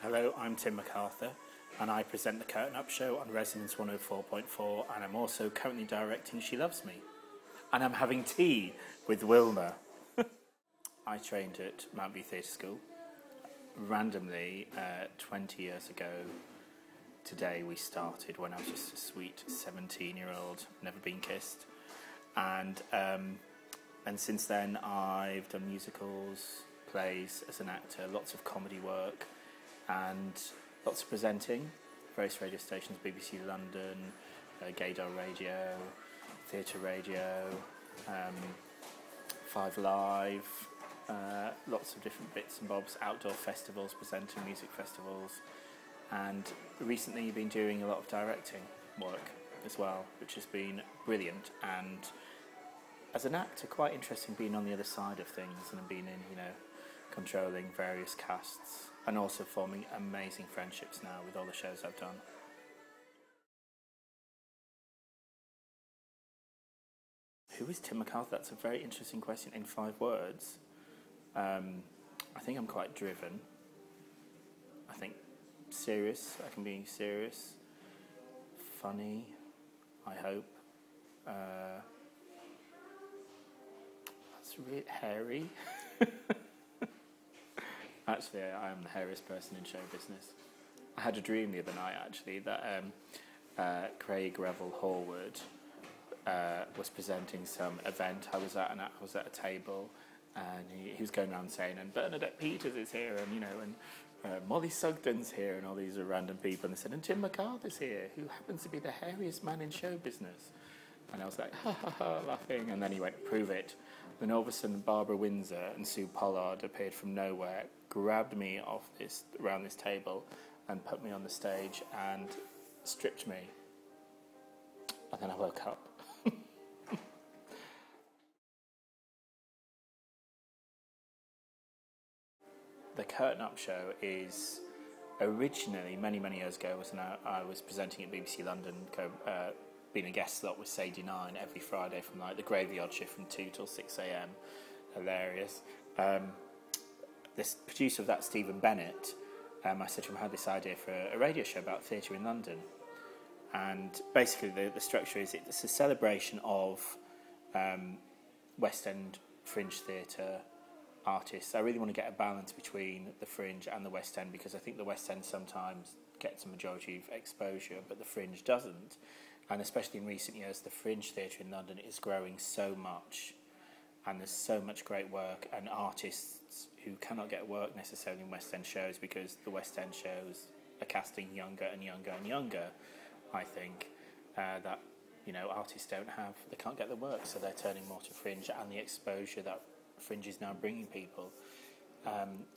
Hello, I'm Tim McArthur and I present the Curtain Up Show on Resonance 104.4 and I'm also currently directing She Loves Me. And I'm having tea with Wilma. I trained at Mount View Theatre School. Randomly, 20 years ago today we started when I was just a sweet 17-year-old, never been kissed. And since then I've done musicals, plays as an actor, lots of comedy work, and lots of presenting, various radio stations, BBC London, Gaydar Radio, Theatre Radio, 5 Live, lots of different bits and bobs, outdoor festivals, presenting music festivals, and recently been doing a lot of directing work as well, which has been brilliant, and as an actor quite interesting being on the other side of things and being in, controlling various casts and also forming amazing friendships now with all the shows I've done. Who is Tim McArthur? That's a very interesting question in 5 words. I think I'm quite driven. I think serious. I can be serious. Funny, I hope. That's really hairy. Actually, I am the hairiest person in show business. I had a dream the other night, actually, that Craig Revel Horwood was presenting some event I was at, and I was at a table, and he was going around saying, and Bernadette Peters is here, and Molly Sugden's here, and all these are random people, and they said, and Tim McArthur's here, who happens to be the hairiest man in show business. And I was like, ha ha ha, laughing, and then he went, prove it. Then all of a sudden Barbara Windsor and Sue Pollard appeared from nowhere, grabbed me around this table and put me on the stage and stripped me. And then I woke up. The Curtain Up Show is originally, many years ago, I was presenting at BBC London, being a guest slot with Sadie 9 every Friday from like the graveyard shift from 2 till 6 a.m. Hilarious. This producer of that, Stephen Bennett, I said to him I had this idea for a radio show about theatre in London. And basically the structure is it's a celebration of West End Fringe theatre artists. I really want to get a balance between the Fringe and the West End, because I think the West End sometimes gets a majority of exposure, but the Fringe doesn't. And especially in recent years, the Fringe theatre in London is growing so much, and there's so much great work and artists who cannot get work necessarily in West End shows because the West End shows are casting younger and younger and younger. I think that artists they can't get the work, so they're turning more to Fringe and the exposure that Fringe is now bringing people.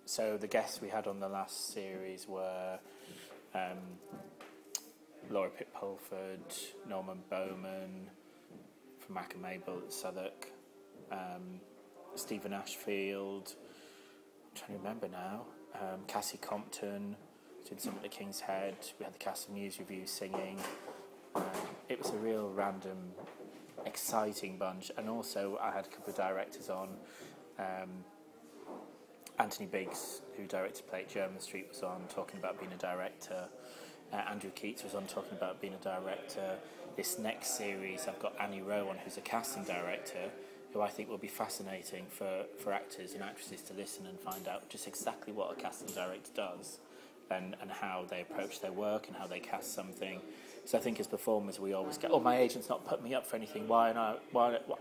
So the guests we had on the last series were Laura Pitt-Pulford, Norman Bowman from Mac and Mabel at Southwark, Stephen Ashfield, I'm trying to remember now, Cassie Compton did some at the King's Head. We had the cast of News Review singing. It was a real random, exciting bunch, and also I had a couple of directors on. Anthony Biggs, who directed Play at Jermyn Street, was on talking about being a director. Andrew Keats was on talking about being a director. This next series I've got Annie Rowe on, who's a casting director, who I think will be fascinating for actors and actresses to listen and find out just exactly what a casting director does and how they approach their work and how they cast something. So I think as performers we always go, my agent's not put me up for anything, why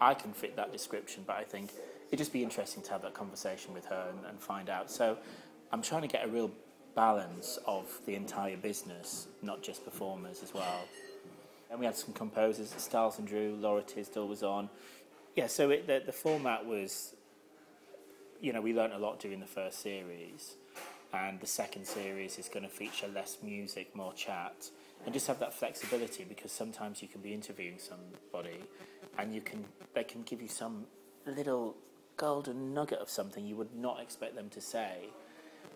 I can fit that description, but I think it'd just be interesting to have that conversation with her and find out. So I'm trying to get a real balance of the entire business, not just performers as well. And we had some composers, Stiles and Drew, Laura Tisdall was on. Yeah, so the format was, we learnt a lot during the first series, and the second series is going to feature less music, more chat, and just have that flexibility, because sometimes you can be interviewing somebody and they can give you some little golden nugget of something you would not expect them to say,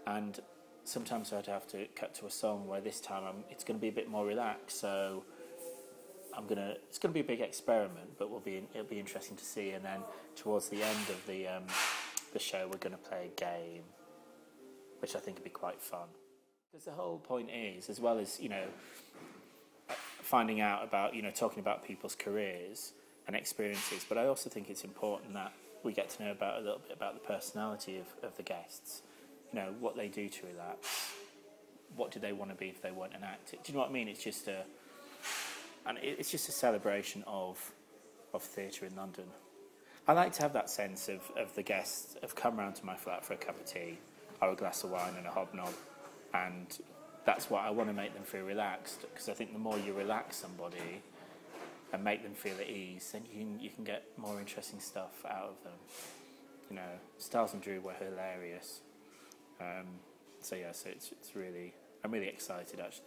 and sometimes I'd have to cut to a song where this time it's going to be a bit more relaxed, so it's going to be a big experiment, but it'll be interesting to see. And then towards the end of the show, we're going to play a game, which I think would be quite fun. Because the whole point is, as well as, finding out about, talking about people's careers and experiences, but I also think it's important that we get to know about a little bit about the personality of the guests, what they do to relax, what do they want to be if they weren't an actor. Do you know what I mean? It's just a celebration of theatre in London. I like to have that sense of the guests have come round to my flat for a cup of tea or a glass of wine and a hobnob, and that's what I want to make them feel relaxed, because I think the more you relax somebody and make them feel at ease, then you can get more interesting stuff out of them. Styles and Drew were hilarious. So it's really, I'm really excited actually.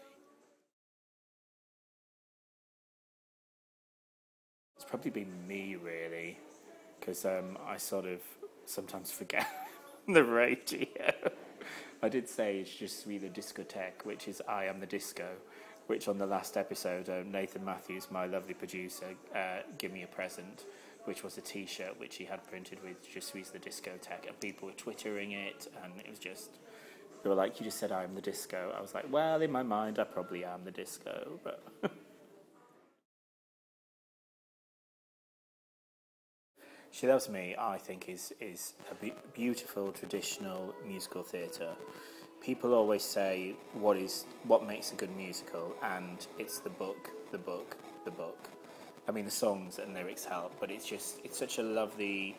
It's probably been me really, because I sort of sometimes forget the radio. I did say it's just me the discotheque, which is I am the disco, which on the last episode, Nathan Matthews, my lovely producer, gave me a present, which was a T-shirt which he had printed with Je suis the discotheque, and people were twittering it, and it was just, they were like, you just said I am the disco. I was like, well, in my mind, I probably am the disco, but... She Loves Me, I think, is a beautiful traditional musical theatre. People always say what makes a good musical, and it's the book. I mean, the songs and lyrics help, but it's such a lovely,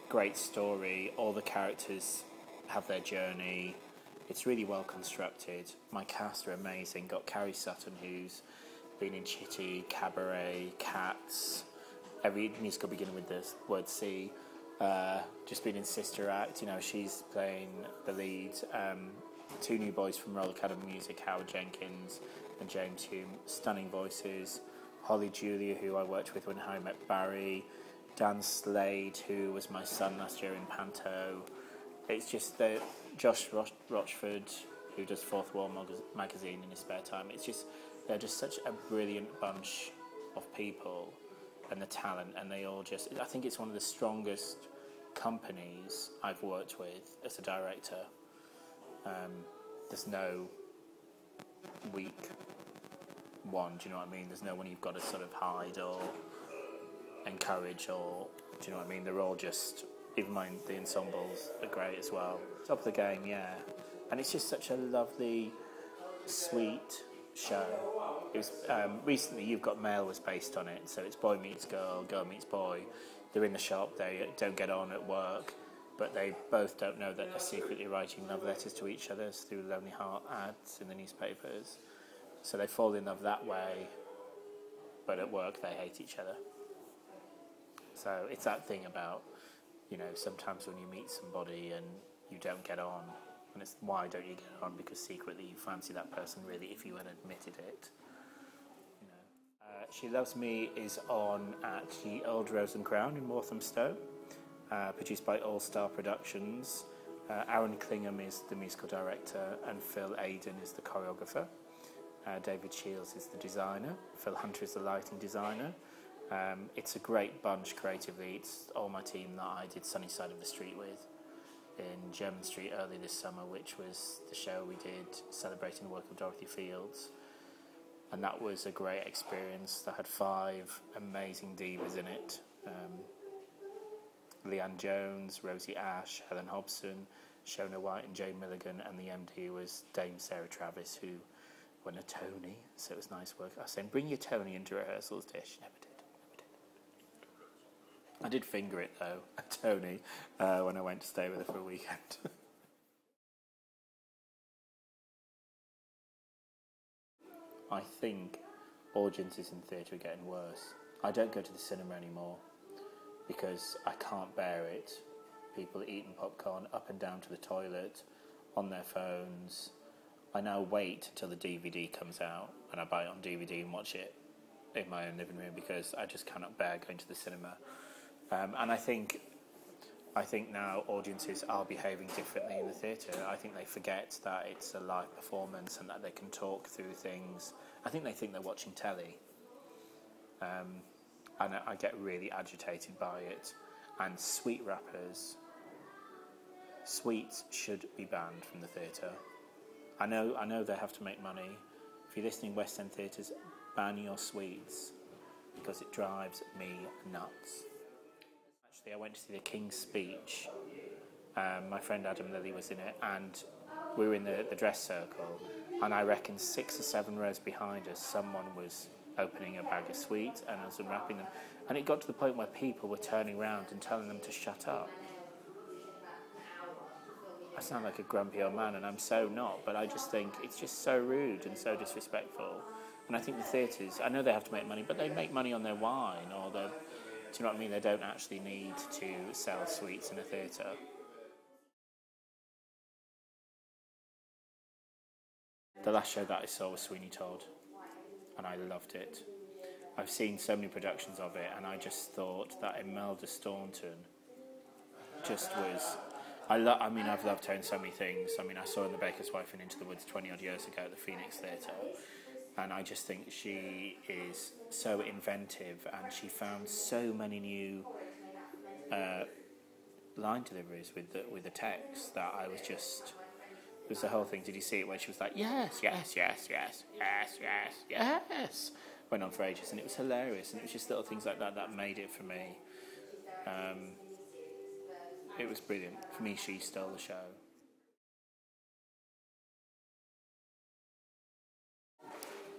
great story. All the characters have their journey. It's really well constructed. My cast are amazing. Got Carrie Sutton, who's been in Chitty, Cabaret, Cats. Every musical beginning with the word C. Just been in Sister Act, she's playing the lead. Two new boys from Royal Academy of Music, Howard Jenkins and James Hume, stunning voices. Holly Julia, who I worked with when I met Barry. Dan Slade, who was my son last year in Panto. It's just Josh Rochford, who does Fourth Wall magazine in his spare time. They're just such a brilliant bunch of people. And the talent, and they all I think it's one of the strongest companies I've worked with as a director. There's no weak one, do you know what I mean? There's no one you've got to sort of hide or encourage, or, do you know what I mean? They're all just, even the ensembles are great as well. Top of the game, yeah. And it's just such a lovely, sweet show. It was recently You've Got Mail was based on it, so it's boy meets girl, girl meets boy. They're in the shop, they don't get on at work, but they both don't know that they're secretly writing love letters to each other through Lonely Heart ads in the newspapers. So they fall in love that way, but at work they hate each other. So it's that thing about, sometimes when you meet somebody and you don't get on, and it's why don't you get on? Because secretly you fancy that person really if you had admitted it. She Loves Me is on at the Old Rose and Crown in Walthamstow, produced by All Star Productions. Aaron Klingham is the musical director, and Phil Aiden is the choreographer. David Shields is the designer. Phil Hunter is the lighting designer. It's a great bunch creatively. It's all my team that I did Sunny Side of the Street with in German Street early this summer, which was the show we did celebrating the work of Dorothy Fields. And that was a great experience. That had 5 amazing divas in it. Leanne Jones, Rosie Ash, Helen Hobson, Shona White and Jane Milligan, and the MD was Dame Sarah Travis, who won a Tony, so it was nice work. I was saying, bring your Tony into rehearsals, dear. She never did. I did finger it, though, a Tony, when I went to stay with her for a weekend. I think audiences in theatre are getting worse. I don't go to the cinema anymore because I can't bear it. People eating popcorn up and down to the toilet, on their phones. I now wait until the DVD comes out and I buy it on DVD and watch it in my own living room because I just cannot bear going to the cinema. And I think now audiences are behaving differently in the theatre. I think they forget that it's a live performance and that they can talk through things. I think they think they're watching telly. And I get really agitated by it. And sweet rappers, sweets should be banned from the theatre. I know they have to make money. If you're listening, West End theatres, ban your sweets because it drives me nuts. Actually, I went to see the King's Speech. My friend Adam Lilly was in it, and we were in the dress circle, and I reckon 6 or 7 rows behind us, someone was opening a bag of sweets and was unwrapping them. And it got to the point where people were turning around and telling them to shut up. I sound like a grumpy old man, and I'm so not, but I just think it's just so rude and so disrespectful. And I think the theatres, I know they have to make money, but they make money on their wine, or do you know what I mean? They don't actually need to sell sweets in a theatre. The last show that I saw was Sweeney Todd, and I loved it. I've seen so many productions of it, and I just thought that Imelda Staunton just was... I've loved her in so many things. I mean, I saw her in The Baker's Wife and Into the Woods 20-odd years ago at the Phoenix Theatre, and I just think she is so inventive, and she found so many new line deliveries with the text that I was just... It was the whole thing. Did you see it where she was like, yes, yes, yes, yes, yes, yes, yes? Went on for ages, and it was hilarious, and it was just little things like that that made it for me. It was brilliant. For me, she stole the show.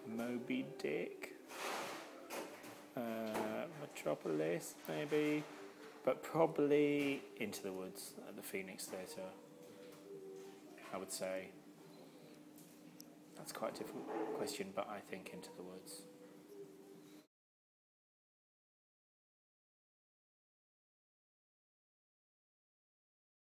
Moby Dick. Metropolis, maybe. But probably Into the Woods at the Phoenix Theatre, I would say. That's quite a difficult question, but I think Into the Woods.